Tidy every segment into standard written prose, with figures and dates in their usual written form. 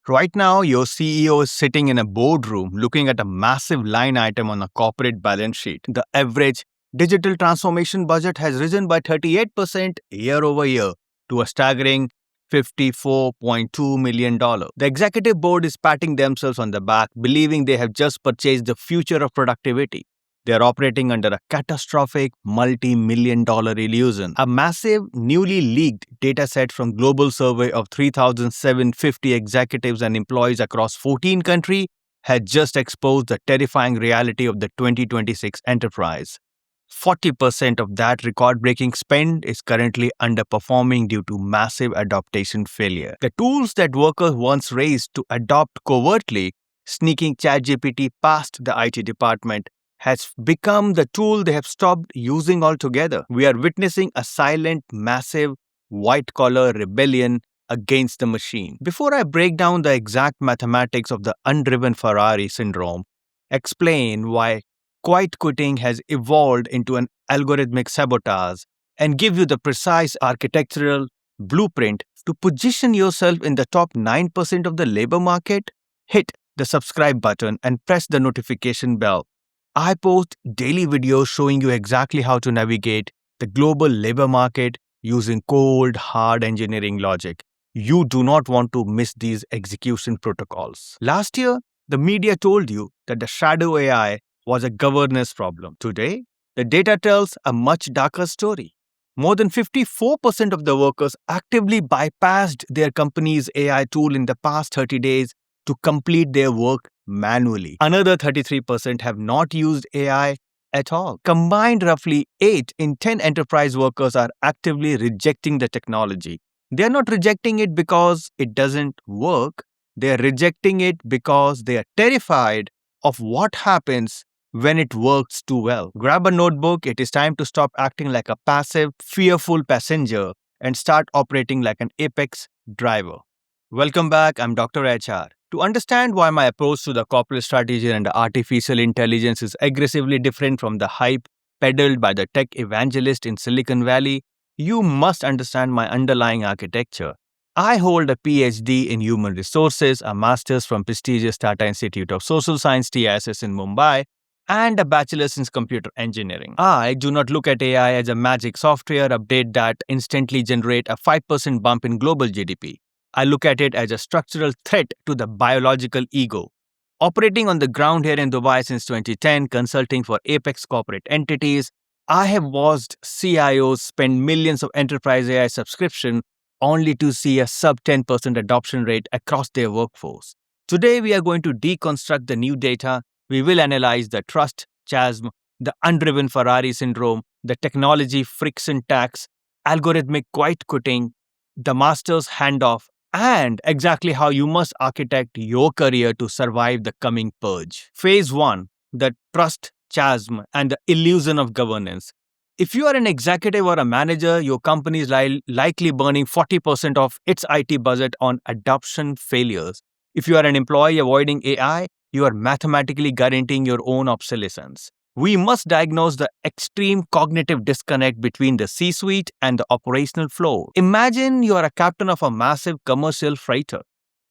Right now, your CEO is sitting in a boardroom looking at a massive line item on a corporate balance sheet. The average digital transformation budget has risen by 38% year over year to a staggering $54.2 million. The executive board is patting themselves on the back, believing they have just purchased the future of productivity. They are operating under a catastrophic multi-million dollar illusion. A massive, newly leaked data set from global survey of 3,750 executives and employees across 14 countries had just exposed the terrifying reality of the 2026 enterprise. 40% of that record-breaking spend is currently underperforming due to massive adaptation failure. The tools that workers once raised to adopt covertly, sneaking ChatGPT past the IT department, has become the tool they have stopped using altogether. We are witnessing a silent, massive, white-collar rebellion against the machine. Before I break down the exact mathematics of the Undriven Ferrari syndrome, explain why quiet quitting has evolved into an algorithmic sabotage, and give you the precise architectural blueprint to position yourself in the top 9% of the labor market, hit the subscribe button and press the notification bell. I post daily videos showing you exactly how to navigate the global labor market using cold, hard engineering logic. You do not want to miss these execution protocols. Last year, the media told you that the shadow AI was a governance problem. Today, the data tells a much darker story. More than 54% of the workers actively bypassed their company's AI tool in the past 30 days to complete their work manually. Another 33% have not used AI at all. Combined, roughly 8 in 10 enterprise workers are actively rejecting the technology. They are not rejecting it because it doesn't work. They are rejecting it because they are terrified of what happens when it works too well. Grab a notebook. It is time to stop acting like a passive, fearful passenger and start operating like an apex driver. Welcome back. I'm Dr. HR. To understand why my approach to the corporate strategy and artificial intelligence is aggressively different from the hype peddled by the tech evangelist in Silicon Valley, you must understand my underlying architecture. I hold a PhD in human resources, a master's from prestigious Tata Institute of Social Science TISS in Mumbai, and a bachelor's in computer engineering. I do not look at AI as a magic software update that instantly generate a 5% bump in global GDP. I look at it as a structural threat to the biological ego. Operating on the ground here in Dubai since 2010, consulting for apex corporate entities, I have watched CIOs spend millions of enterprise AI subscription only to see a sub 10% adoption rate across their workforce. Today, we are going to deconstruct the new data. We will analyze the trust chasm, the undriven Ferrari syndrome, the technology friction tax, algorithmic quiet quitting, the master's handoff, and exactly how you must architect your career to survive the coming purge. Phase 1, the trust chasm and the illusion of governance. If you are an executive or a manager, your company is likely burning 40% of its IT budget on adoption failures. If you are an employee avoiding AI, you are mathematically guaranteeing your own obsolescence. We must diagnose the extreme cognitive disconnect between the C-suite and the operational flow. Imagine you are a captain of a massive commercial freighter.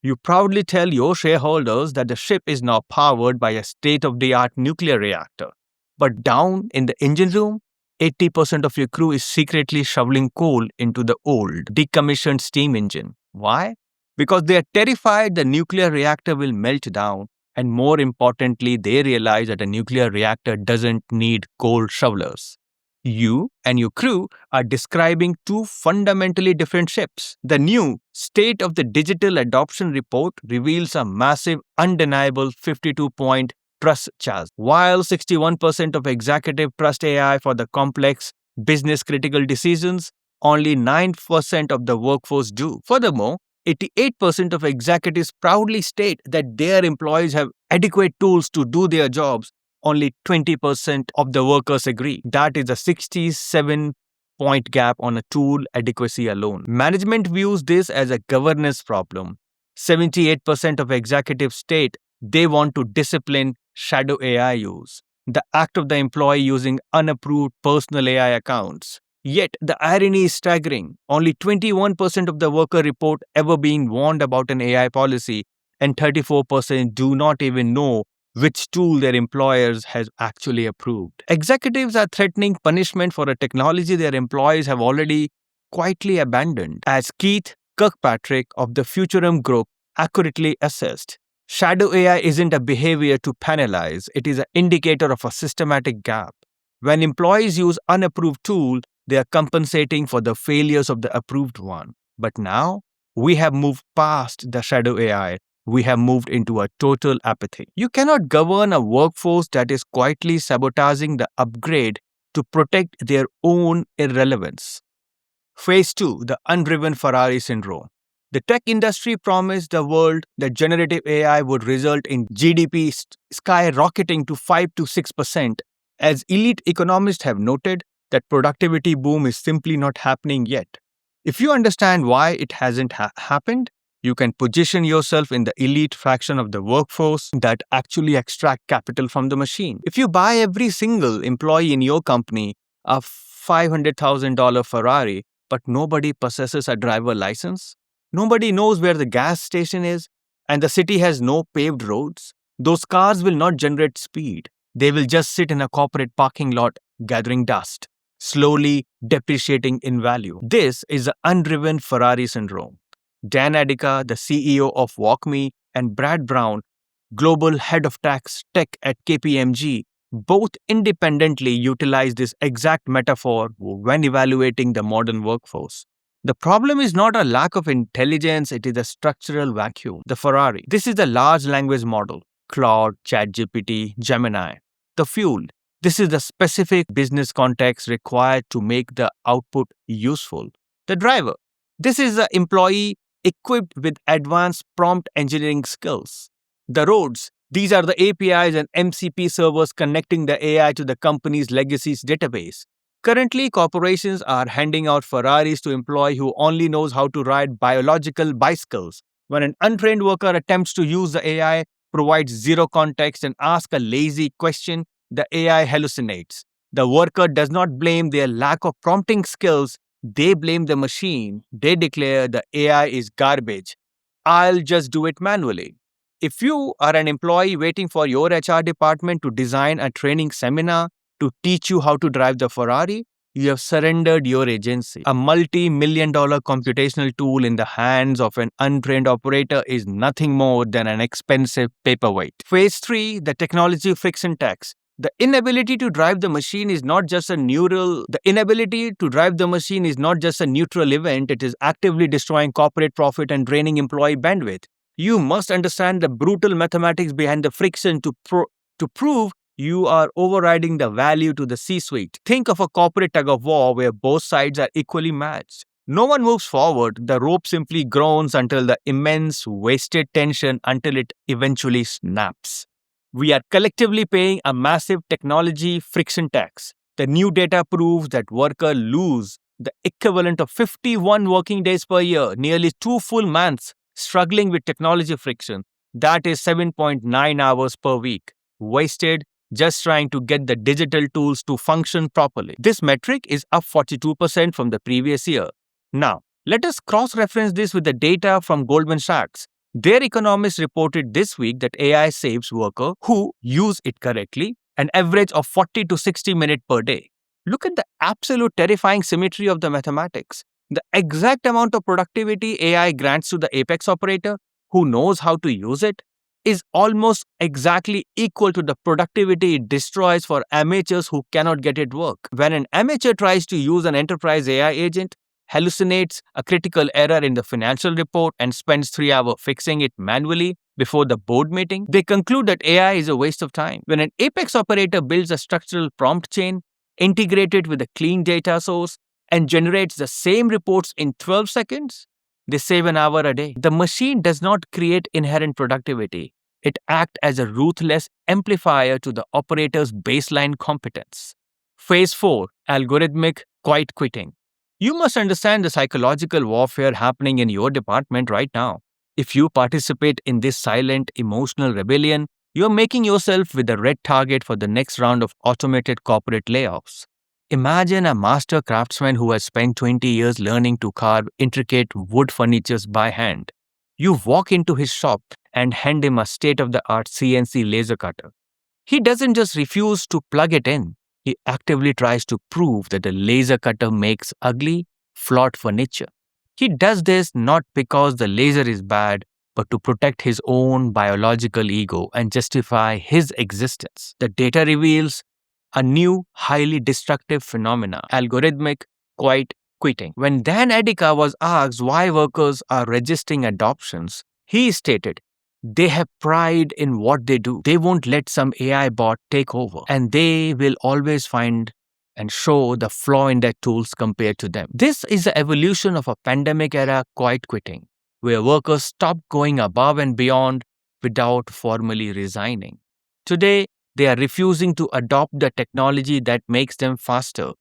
You proudly tell your shareholders that the ship is now powered by a state-of-the-art nuclear reactor. But down in the engine room, 80% of your crew is secretly shoveling coal into the old, decommissioned steam engine. Why? Because they are terrified the nuclear reactor will melt down. And more importantly, they realize that a nuclear reactor doesn't need coal shovelers. You and your crew are describing two fundamentally different ships. The new State of the Digital Adoption report reveals a massive, undeniable 52-point trust chasm. While 61% of executives trust AI for the complex, business-critical decisions, only 9% of the workforce do. Furthermore, 88% of executives proudly state that their employees have adequate tools to do their jobs. Only 20% of the workers agree. That is a 67-point gap on a tool adequacy alone. Management views this as a governance problem. 78% of executives state they want to discipline shadow AI use, the act of the employee using unapproved personal AI accounts. Yet, the irony is staggering. Only 21% of the worker report ever being warned about an AI policy, and 34% do not even know which tool their employers has actually approved. Executives are threatening punishment for a technology their employees have already quietly abandoned. As Keith Kirkpatrick of the Futurum Group accurately assessed, shadow AI isn't a behavior to penalize, it is an indicator of a systematic gap. When employees use unapproved tool, they are compensating for the failures of the approved one. But now, we have moved past the shadow AI. We have moved into a total apathy. You cannot govern a workforce that is quietly sabotaging the upgrade to protect their own irrelevance. Phase 2, the Undriven Ferrari syndrome. The tech industry promised the world that generative AI would result in GDP skyrocketing to 5 to 6%. As elite economists have noted, that productivity boom is simply not happening yet. If you understand why it hasn't happened, you can position yourself in the elite fraction of the workforce that actually extract capital from the machine. If you buy every single employee in your company a $500,000 Ferrari, but nobody possesses a driver license, nobody knows where the gas station is, and the city has no paved roads, those cars will not generate speed. They will just sit in a corporate parking lot gathering dust, slowly depreciating in value. This is the Undriven Ferrari syndrome. Dan Adica, the CEO of WalkMe, and Brad Brown, global head of tech at KPMG, both independently utilize this exact metaphor when evaluating the modern workforce. The problem is not a lack of intelligence, it is a structural vacuum. The Ferrari. This is the large language model, Claude, ChatGPT, Gemini. The fuel. This is the specific business context required to make the output useful. The driver. This is the employee equipped with advanced prompt engineering skills. The roads. These are the APIs and MCP servers connecting the AI to the company's legacy database. Currently, corporations are handing out Ferraris to employee who only knows how to ride biological bicycles. When an untrained worker attempts to use the AI, provides zero context, and asks a lazy question, the AI hallucinates. The worker does not blame their lack of prompting skills, they blame the machine. They declare the AI is garbage. I'll just do it manually. If you are an employee waiting for your HR department to design a training seminar to teach you how to drive the Ferrari, you have surrendered your agency. A multi-million-dollar computational tool in the hands of an untrained operator is nothing more than an expensive paperweight. Phase 3, the technology friction tax. The inability to drive the machine is not just a neutral event, it is actively destroying corporate profit and draining employee bandwidth. You must understand the brutal mathematics behind the friction to prove you are overriding the value to the C-suite. Think of a corporate tug-of-war where both sides are equally matched. No one moves forward, the rope simply groans until the immense wasted tension until it eventually snaps. We are collectively paying a massive technology friction tax. The new data proves that workers lose the equivalent of 51 working days per year, nearly 2 full months, struggling with technology friction. That is 7.9 hours per week, wasted just trying to get the digital tools to function properly. This metric is up 42% from the previous year. Now, let us cross-reference this with the data from Goldman Sachs. Their economists reported this week that AI saves workers who use it correctly an average of 40 to 60 minutes per day. Look at the absolute terrifying symmetry of the mathematics. The exact amount of productivity AI grants to the apex operator who knows how to use it is almost exactly equal to the productivity it destroys for amateurs who cannot get it work. When an amateur tries to use an enterprise AI agent, hallucinates a critical error in the financial report and spends 3 hours fixing it manually before the board meeting, they conclude that AI is a waste of time. When an apex operator builds a structural prompt chain, integrated with a clean data source, and generates the same reports in 12 seconds, they save an hour a day. The machine does not create inherent productivity. It acts as a ruthless amplifier to the operator's baseline competence. Phase 4, Algorithmic Quiet Quitting. You must understand the psychological warfare happening in your department right now. If you participate in this silent, emotional rebellion, you're making yourself with a red target for the next round of automated corporate layoffs. Imagine a master craftsman who has spent 20 years learning to carve intricate wood furnitures by hand. You walk into his shop and hand him a state of the art CNC laser cutter. He doesn't just refuse to plug it in, he actively tries to prove that the laser cutter makes ugly, flawed furniture. He does this not because the laser is bad, but to protect his own biological ego and justify his existence. The data reveals a new, highly destructive phenomena, algorithmic quiet quitting. When Dan Adika was asked why workers are resisting adoptions, he stated, they have pride in what they do. They won't let some AI bot take over, and they will always find and show the flaw in their tools compared to them. This is the evolution of a pandemic era quiet quitting, where workers stop going above and beyond without formally resigning. Today, they are refusing to adopt the technology that makes them faster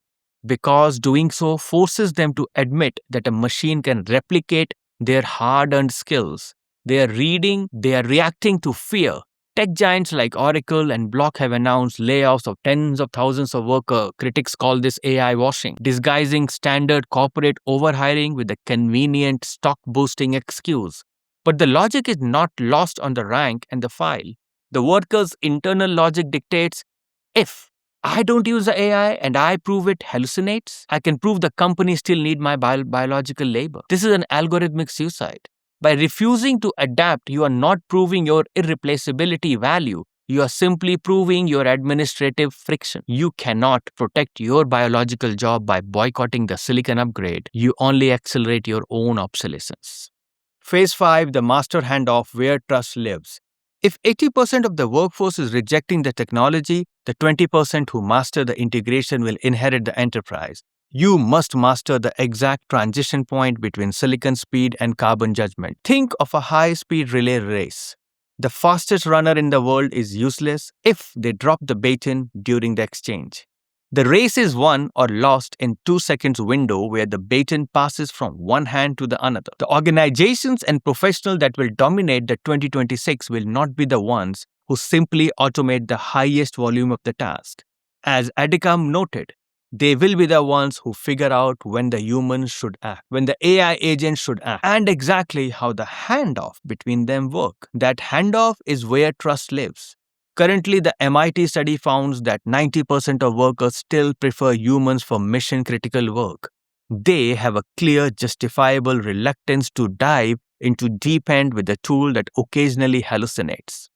because doing so forces them to admit that a machine can replicate their hard earned skills. They are reacting to fear. Tech giants like Oracle and Block have announced layoffs of tens of thousands of workers. Critics call this AI washing, disguising standard corporate overhiring with a convenient stock boosting excuse. But the logic is not lost on the rank and the file. The worker's internal logic dictates, if I don't use the AI and I prove it hallucinates, I can prove the company still need my biological labor. This is an algorithmic suicide. By refusing to adapt, you are not proving your irreplaceability value. You are simply proving your administrative friction. You cannot protect your biological job by boycotting the silicon upgrade. You only accelerate your own obsolescence. Phase 5, the master handoff where trust lives. If 80% of the workforce is rejecting the technology, the 20% who master the integration will inherit the enterprise. You must master the exact transition point between silicon speed and carbon judgment. Think of a high-speed relay race. The fastest runner in the world is useless if they drop the baton during the exchange. The race is won or lost in 2 seconds window where the baton passes from one hand to the another. The organizations and professionals that will dominate the 2026 will not be the ones who simply automate the highest volume of the task. As Adikam noted, they will be the ones who figure out when the humans should act, when the AI agent should act, and exactly how the handoff between them work. That handoff is where trust lives. Currently, the MIT study found that 90% of workers still prefer humans for mission-critical work. They have a clear, justifiable reluctance to dive into deep end with a tool that occasionally hallucinates.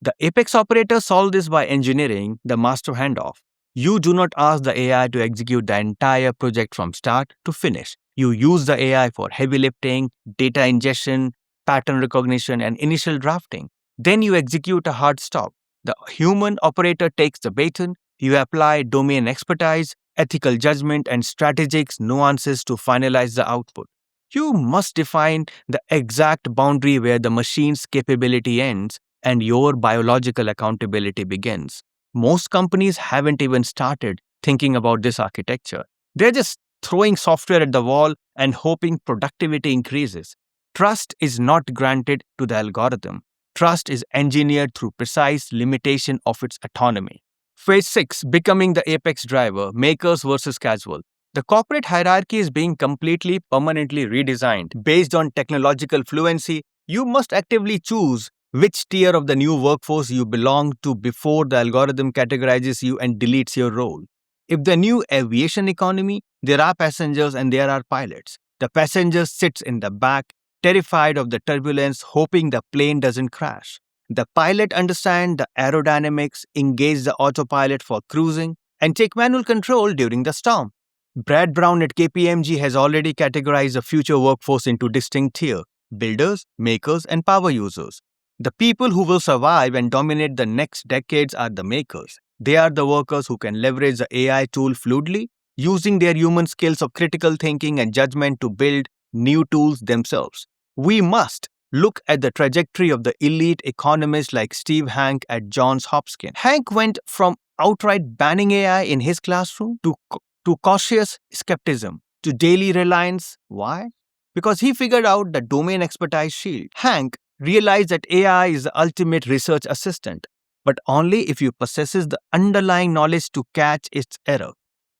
The Apex operators solve this by engineering the master handoff. You do not ask the AI to execute the entire project from start to finish. You use the AI for heavy lifting, data ingestion, pattern recognition, and initial drafting. Then you execute a hard stop. The human operator takes the baton. You apply domain expertise, ethical judgment, and strategic nuances to finalize the output. You must define the exact boundary where the machine's capability ends and your biological accountability begins. Most companies haven't even started thinking about this architecture. They're just throwing software at the wall and hoping productivity increases. Trust is not granted to the algorithm. Trust is engineered through precise limitation of its autonomy. Phase 6, becoming the apex driver, makers versus casual. The corporate hierarchy is being completely, permanently redesigned. Based on technological fluency, you must actively choose which tier of the new workforce you belong to before the algorithm categorizes you and deletes your role. If the new aviation economy, there are passengers and there are pilots. The passenger sits in the back, terrified of the turbulence, hoping the plane doesn't crash. The pilot understands the aerodynamics, engage the autopilot for cruising, and take manual control during the storm. Brad Brown at KPMG has already categorized the future workforce into distinct tiers: builders, makers, and power users. The people who will survive and dominate the next decades are the makers. They are the workers who can leverage the AI tool fluidly, using their human skills of critical thinking and judgment to build new tools themselves. We must look at the trajectory of the elite economists like Steve Hanke at Johns Hopkins. Hanke went from outright banning AI in his classroom to cautious skepticism, to daily reliance. Why? Because he figured out the domain expertise shield. Hanke realized that AI is the ultimate research assistant, but only if you possesses the underlying knowledge to catch its error.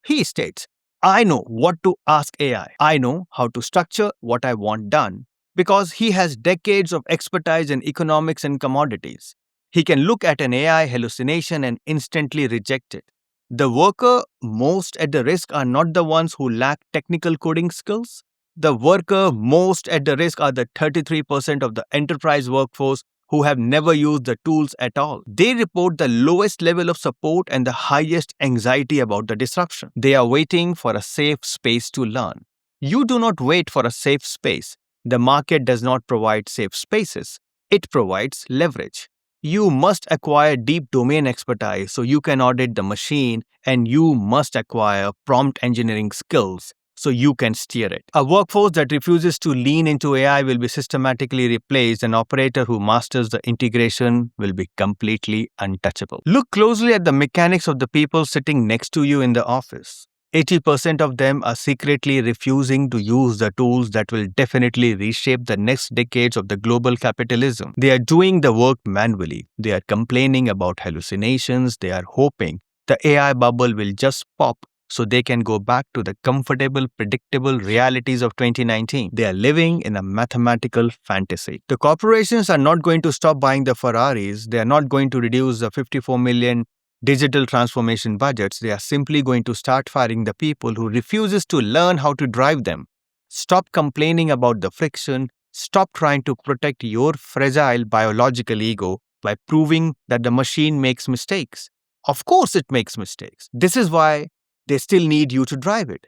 He states, I know what to ask AI. I know how to structure what I want done. because he has decades of expertise in economics and commodities. He can look at an AI hallucination and instantly reject it. The worker most at the risk are not the ones who lack technical coding skills. The worker most at the risk are the 33% of the enterprise workforce who have never used the tools at all. They report the lowest level of support and the highest anxiety about the disruption. They are waiting for a safe space to learn. You do not wait for a safe space. The market does not provide safe spaces. It provides leverage. You must acquire deep domain expertise so you can audit the machine, and you must acquire prompt engineering skills so you can steer it. A workforce that refuses to lean into AI will be systematically replaced. An operator who masters the integration will be completely untouchable. Look closely at the mechanics of the people sitting next to you in the office. 80% of them are secretly refusing to use the tools that will definitely reshape the next decades of the global capitalism. They are doing the work manually. They are complaining about hallucinations. They are hoping the AI bubble will just pop so they can go back to the comfortable, predictable realities of 2019. They are living in a mathematical fantasy. The corporations are not going to stop buying the Ferraris. They are not going to reduce the 54 million digital transformation budgets. They are simply going to start firing the people who refuses to learn how to drive them. Stop complaining about the friction. Stop trying to protect your fragile biological ego by proving that the machine makes mistakes. Of course it makes mistakes. This is why they still need you to drive it.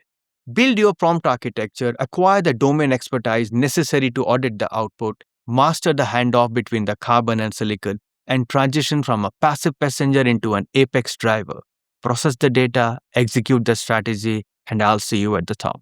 Build your prompt architecture, acquire the domain expertise necessary to audit the output, master the handoff between the carbon and silicon, and transition from a passive passenger into an apex driver. Process the data, execute the strategy, and I'll see you at the top.